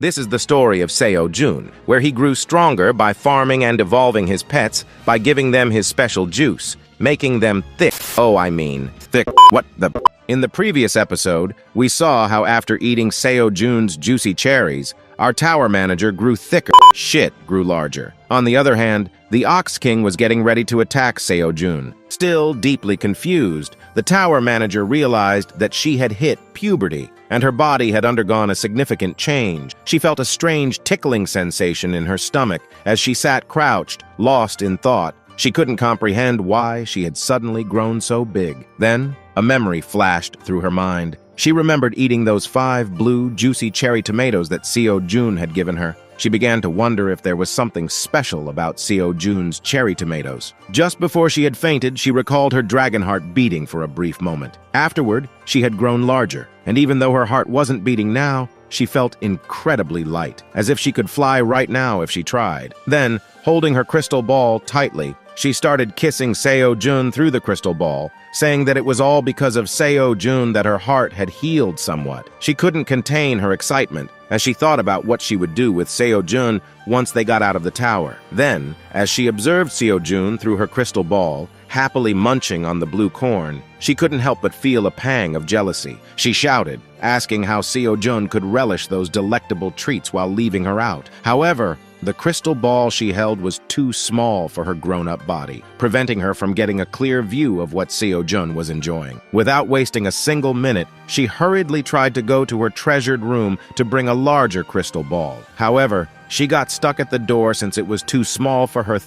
This is the story of Seo-jun, where he grew stronger by farming and evolving his pets by giving them his special juice, making them thick. Thick. What the? In the previous episode, we saw how after eating Seo-jun's juicy cherries, our tower manager grew thicker. Shit grew larger. On the other hand, the Ox King was getting ready to attack Seo-jun. Still deeply confused, the tower manager realized that she had hit puberty, and her body had undergone a significant change. She felt a strange tickling sensation in her stomach as she sat crouched, lost in thought. She couldn't comprehend why she had suddenly grown so big. Then, a memory flashed through her mind. She remembered eating those 5 blue, juicy cherry tomatoes that Seo-jun had given her. She began to wonder if there was something special about Seo-jun's cherry tomatoes. Just before she had fainted, she recalled her dragon heart beating for a brief moment. Afterward, she had grown larger, and even though her heart wasn't beating now, she felt incredibly light, as if she could fly right now if she tried. Then, holding her crystal ball tightly, she started kissing Seo-jun through the crystal ball, saying that it was all because of Seo-jun that her heart had healed somewhat. She couldn't contain her excitement as she thought about what she would do with Seo-jun once they got out of the tower. Then, as she observed Seo-jun through her crystal ball, happily munching on the blue corn, she couldn't help but feel a pang of jealousy. She shouted, asking how Seo-jun could relish those delectable treats while leaving her out. However, the crystal ball she held was too small for her grown-up body, preventing her from getting a clear view of what Seo-jun was enjoying. Without wasting a single minute, she hurriedly tried to go to her treasured room to bring a larger crystal ball. However, she got stuck at the door since it was too small for her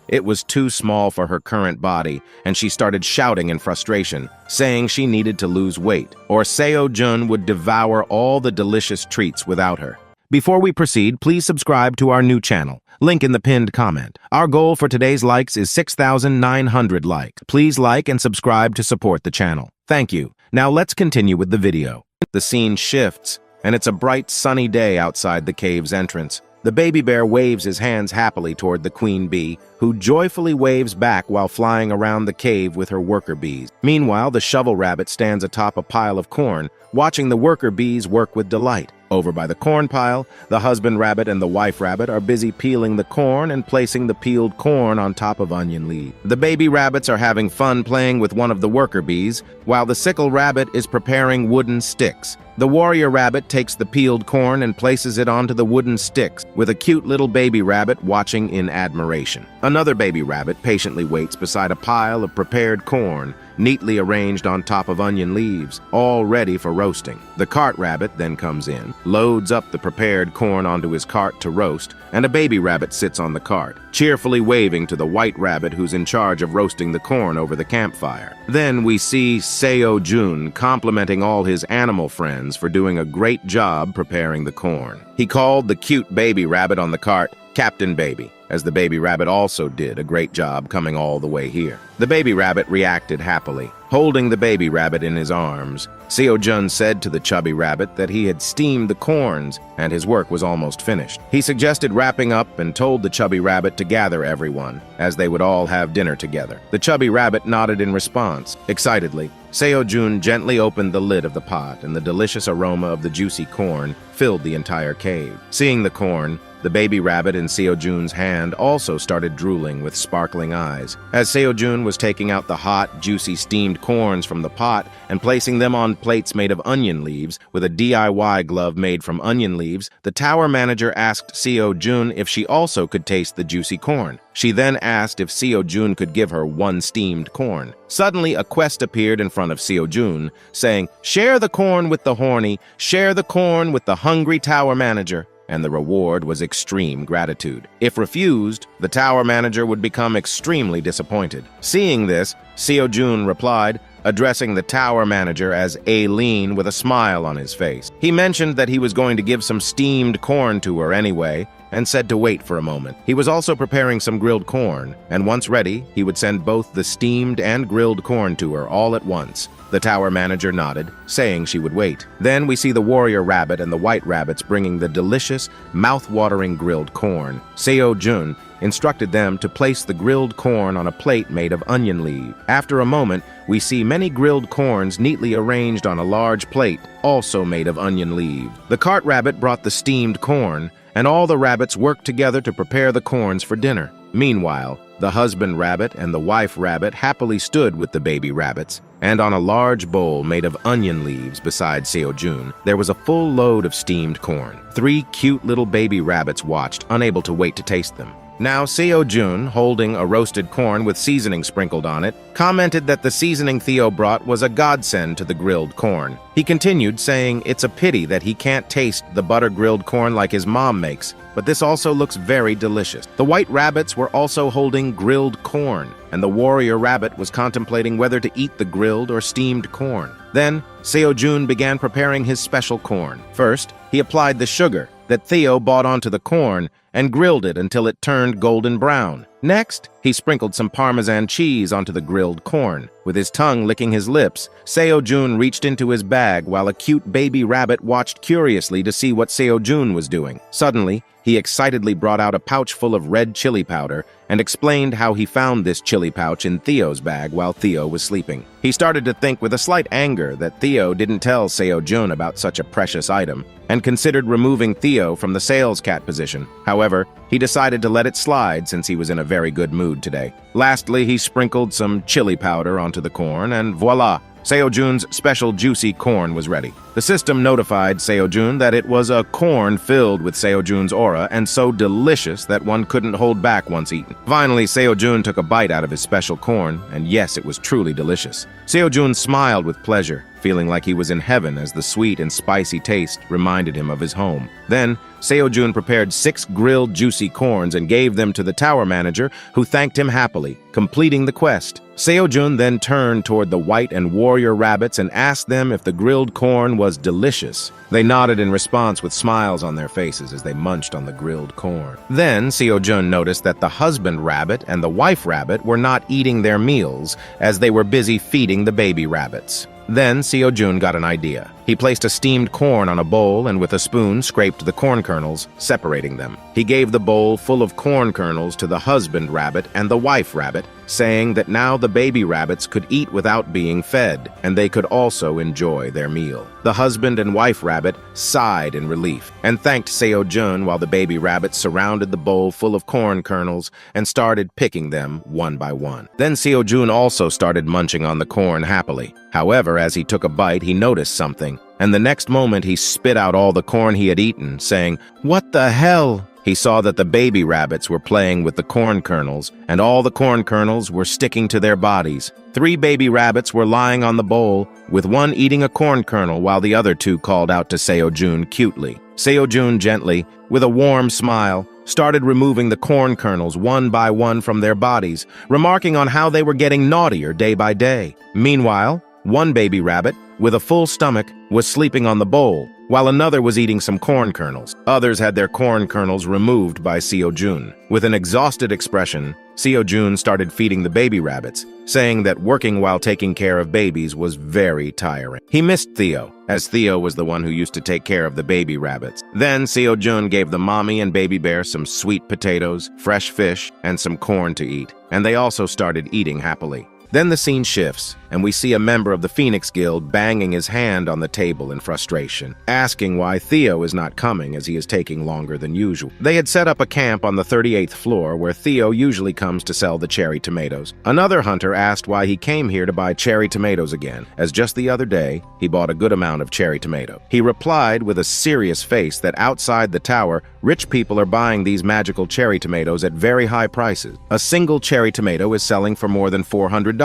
It was too small for her current body, and she started shouting in frustration, saying she needed to lose weight, or Seo-jun would devour all the delicious treats without her. Before we proceed, please subscribe to our new channel. Link in the pinned comment. Our goal for today's likes is 6,900 likes. Please like and subscribe to support the channel. Thank you. Now let's continue with the video. The scene shifts, and it's a bright sunny day outside the cave's entrance. The baby bear waves his hands happily toward the queen bee, who joyfully waves back while flying around the cave with her worker bees. Meanwhile, the shovel rabbit stands atop a pile of corn, watching the worker bees work with delight. Over by the corn pile, the husband rabbit and the wife rabbit are busy peeling the corn and placing the peeled corn on top of onion leaves. The baby rabbits are having fun playing with one of the worker bees, while the sickle rabbit is preparing wooden sticks. The warrior rabbit takes the peeled corn and places it onto the wooden sticks, with a cute little baby rabbit watching in admiration. Another baby rabbit patiently waits beside a pile of prepared corn, neatly arranged on top of onion leaves, all ready for roasting. The cart rabbit then comes in, loads up the prepared corn onto his cart to roast, and a baby rabbit sits on the cart, cheerfully waving to the white rabbit who's in charge of roasting the corn over the campfire. Then we see Seo-jun complimenting all his animal friends for doing a great job preparing the corn. He called the cute baby rabbit on the cart Captain Baby, as the baby rabbit also did a great job coming all the way here. The baby rabbit reacted happily, holding the baby rabbit in his arms. Seo-jun said to the chubby rabbit that he had steamed the corns and his work was almost finished. He suggested wrapping up and told the chubby rabbit to gather everyone, as they would all have dinner together. The chubby rabbit nodded in response. Excitedly, Seo-jun gently opened the lid of the pot, and the delicious aroma of the juicy corn filled the entire cave. Seeing the corn, the baby rabbit in Seo-jun's hand also started drooling with sparkling eyes. As Seo-jun was taking out the hot, juicy steamed corns from the pot and placing them on plates made of onion leaves with a DIY glove made from onion leaves, the tower manager asked Seo-jun if she also could taste the juicy corn. She then asked if Seo-jun could give her one steamed corn. Suddenly, a quest appeared in front of Seo-jun, saying, "Share the corn with the horny, share the corn with the hungry tower manager." And the reward was extreme gratitude. If refused, the tower manager would become extremely disappointed. Seeing this, Seo-jun replied, addressing the tower manager as Aileen with a smile on his face. He mentioned that he was going to give some steamed corn to her anyway, and said to wait for a moment. He was also preparing some grilled corn, and once ready, he would send both the steamed and grilled corn to her all at once. The tower manager nodded, saying she would wait. Then we see the warrior rabbit and the white rabbits bringing the delicious, mouth-watering grilled corn. Seo Jun instructed them to place the grilled corn on a plate made of onion leaf. After a moment, we see many grilled corns neatly arranged on a large plate, also made of onion leaves. The cart rabbit brought the steamed corn, and all the rabbits worked together to prepare the corns for dinner. Meanwhile, the husband rabbit and the wife rabbit happily stood with the baby rabbits, and on a large bowl made of onion leaves beside Seo Jun, there was a full load of steamed corn. 3 cute little baby rabbits watched, unable to wait to taste them. Now, Seo Jun, holding a roasted corn with seasoning sprinkled on it, commented that the seasoning Theo brought was a godsend to the grilled corn. He continued, saying it's a pity that he can't taste the butter-grilled corn like his mom makes, but this also looks very delicious. The white rabbits were also holding grilled corn, and the warrior rabbit was contemplating whether to eat the grilled or steamed corn. Then, Seo Jun began preparing his special corn. First, he applied the sugar that Theo bought onto the corn and grilled it until it turned golden brown. Next, he sprinkled some Parmesan cheese onto the grilled corn. With his tongue licking his lips, Seo Jun reached into his bag while a cute baby rabbit watched curiously to see what Seo Jun was doing. Suddenly, he excitedly brought out a pouch full of red chili powder and explained how he found this chili pouch in Theo's bag while Theo was sleeping. He started to think with a slight anger that Theo didn't tell Seo Jun about such a precious item, and considered removing Theo from the sales cat position. However, he decided to let it slide since he was in a very good mood today. Lastly, he sprinkled some chili powder onto the corn, and voila! Seo Jun's special juicy corn was ready. The system notified Seo Jun that it was a corn filled with Seo Jun's aura and so delicious that one couldn't hold back once eaten. Finally, Seo Jun took a bite out of his special corn, and yes, it was truly delicious. Seo Jun smiled with pleasure, feeling like he was in heaven as the sweet and spicy taste reminded him of his home. Then, Seo Jun prepared 6 grilled juicy corns and gave them to the tower manager, who thanked him happily, completing the quest. Seo Jun then turned toward the white and warrior rabbits and asked them if the grilled corn was delicious. They nodded in response with smiles on their faces as they munched on the grilled corn. Then, Seo Jun noticed that the husband rabbit and the wife rabbit were not eating their meals as they were busy feeding the baby rabbits. Then Seo Jun got an idea. He placed a steamed corn on a bowl and with a spoon scraped the corn kernels, separating them. He gave the bowl full of corn kernels to the husband rabbit and the wife rabbit, saying that now the baby rabbits could eat without being fed, and they could also enjoy their meal. The husband and wife rabbit sighed in relief and thanked Seo Jun while the baby rabbits surrounded the bowl full of corn kernels and started picking them one by one. Then Seo Jun also started munching on the corn happily. However, as he took a bite, he noticed something, and the next moment he spit out all the corn he had eaten, saying, "What the hell?" He saw that the baby rabbits were playing with the corn kernels, and all the corn kernels were sticking to their bodies. 3 baby rabbits were lying on the bowl, with one eating a corn kernel while the other 2 called out to Seo Jun cutely. Seo Jun gently, with a warm smile, started removing the corn kernels one by one from their bodies, remarking on how they were getting naughtier day by day. Meanwhile, one baby rabbit, with a full stomach, was sleeping on the bowl, while another was eating some corn kernels. Others had their corn kernels removed by Seo Jun. With an exhausted expression, Seo Jun started feeding the baby rabbits, saying that working while taking care of babies was very tiring. He missed Theo, as Theo was the one who used to take care of the baby rabbits. Then Seo Jun gave the mommy and baby bear some sweet potatoes, fresh fish, and some corn to eat, and they also started eating happily. Then the scene shifts, and we see a member of the Phoenix Guild banging his hand on the table in frustration, asking why Theo is not coming as he is taking longer than usual. They had set up a camp on the 38th floor where Theo usually comes to sell the cherry tomatoes. Another hunter asked why he came here to buy cherry tomatoes again, as just the other day, he bought a good amount of cherry tomato. He replied with a serious face that outside the tower, rich people are buying these magical cherry tomatoes at very high prices. A single cherry tomato is selling for more than $400,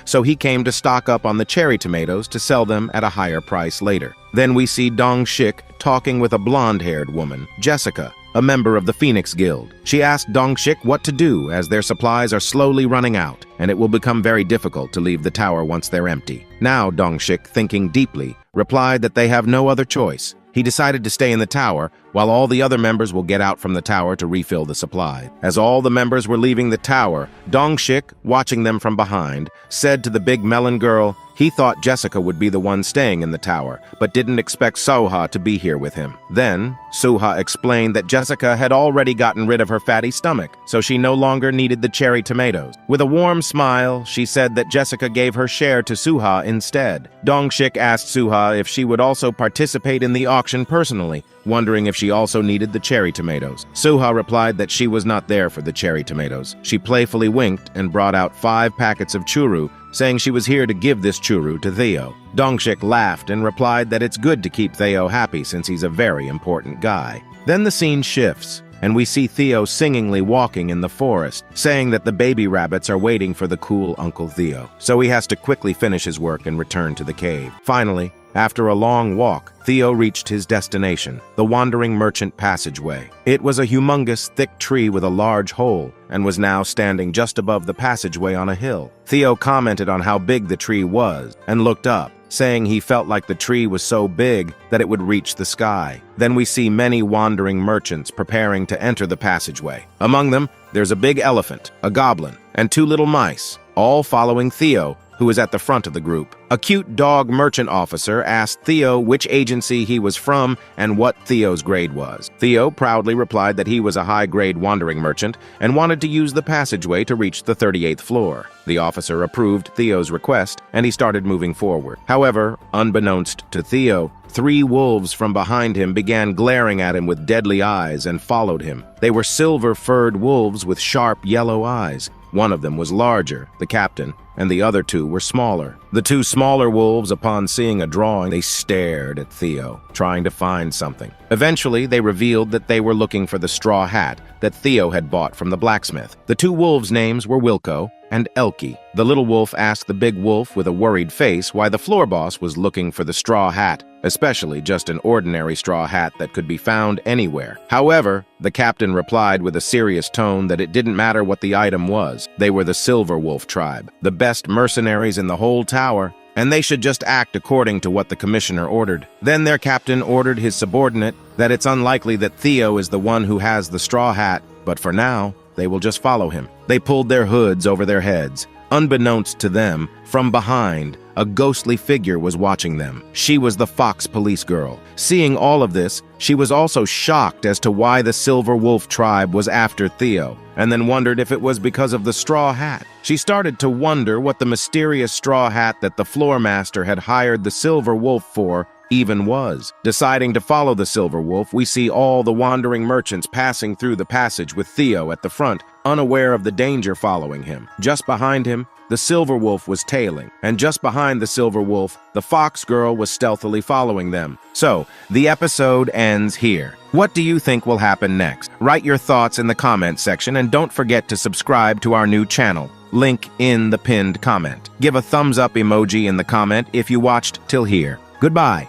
so he came to stock up on the cherry tomatoes to sell them at a higher price later. Then we see Dong Shik talking with a blonde-haired woman, Jessica, a member of the Phoenix Guild. She asked Dong Shik what to do as their supplies are slowly running out, and it will become very difficult to leave the tower once they're empty. Now Dong Shik, thinking deeply, replied that they have no other choice. He decided to stay in the tower, while all the other members will get out from the tower to refill the supply. As all the members were leaving the tower, Dong Shik, watching them from behind, said to the big melon girl, He thought Jessica would be the one staying in the tower, but didn't expect Suha to be here with him. Then, Suha explained that Jessica had already gotten rid of her fatty stomach, so she no longer needed the cherry tomatoes. With a warm smile, she said that Jessica gave her share to Suha instead. Dongshik asked Suha if she would also participate in the auction personally, wondering if she also needed the cherry tomatoes. Suha replied that she was not there for the cherry tomatoes. She playfully winked and brought out 5 packets of churu, saying she was here to give this churu to Theo. Dongshik laughed and replied that it's good to keep Theo happy since he's a very important guy. Then the scene shifts, and we see Theo singingly walking in the forest, saying that the baby rabbits are waiting for the cool Uncle Theo. So he has to quickly finish his work and return to the cave. Finally, after a long walk, Theo reached his destination, the Wandering Merchant Passageway. It was a humongous, thick tree with a large hole, and was now standing just above the passageway on a hill. Theo commented on how big the tree was, and looked up, saying he felt like the tree was so big that it would reach the sky. Then we see many wandering merchants preparing to enter the passageway. Among them, there's a big elephant, a goblin, and 2 little mice, all following Theo, who is at the front of the group. A cute dog merchant officer asked Theo which agency he was from and what Theo's grade was. Theo proudly replied that he was a high-grade wandering merchant and wanted to use the passageway to reach the 38th floor. The officer approved Theo's request, and he started moving forward. However, unbeknownst to Theo, 3 wolves from behind him began glaring at him with deadly eyes and followed him. They were silver-furred wolves with sharp yellow eyes. One of them was larger, the captain, and the other 2 were smaller. The 2 smaller wolves, upon seeing a drawing, they stared at Theo, trying to find something. Eventually, they revealed that they were looking for the straw hat that Theo had bought from the blacksmith. The 2 wolves' names were Wilco and Elkie. The little wolf asked the big wolf with a worried face why the floor boss was looking for the straw hat, especially just an ordinary straw hat that could be found anywhere. However, the captain replied with a serious tone that it didn't matter what the item was. They were the Silver Wolf tribe, the best mercenaries in the whole tower, and they should just act according to what the commissioner ordered. Then their captain ordered his subordinate that it's unlikely that Theo is the one who has the straw hat, but for now, they will just follow him. They pulled their hoods over their heads. Unbeknownst to them, from behind, a ghostly figure was watching them. She was the fox police girl. Seeing all of this, she was also shocked as to why the Silver Wolf tribe was after Theo, and then wondered if it was because of the straw hat. She started to wonder what the mysterious straw hat that the floor master had hired the Silver Wolf for even was. Deciding to follow the Silver Wolf, we see all the wandering merchants passing through the passage with Theo at the front, unaware of the danger following him. Just behind him, the Silver Wolf was tailing, and just behind the Silver Wolf, the Fox Girl was stealthily following them. So, the episode ends here. What do you think will happen next? Write your thoughts in the comment section, and don't forget to subscribe to our new channel. Link in the pinned comment. Give a thumbs up emoji in the comment if you watched till here. Goodbye.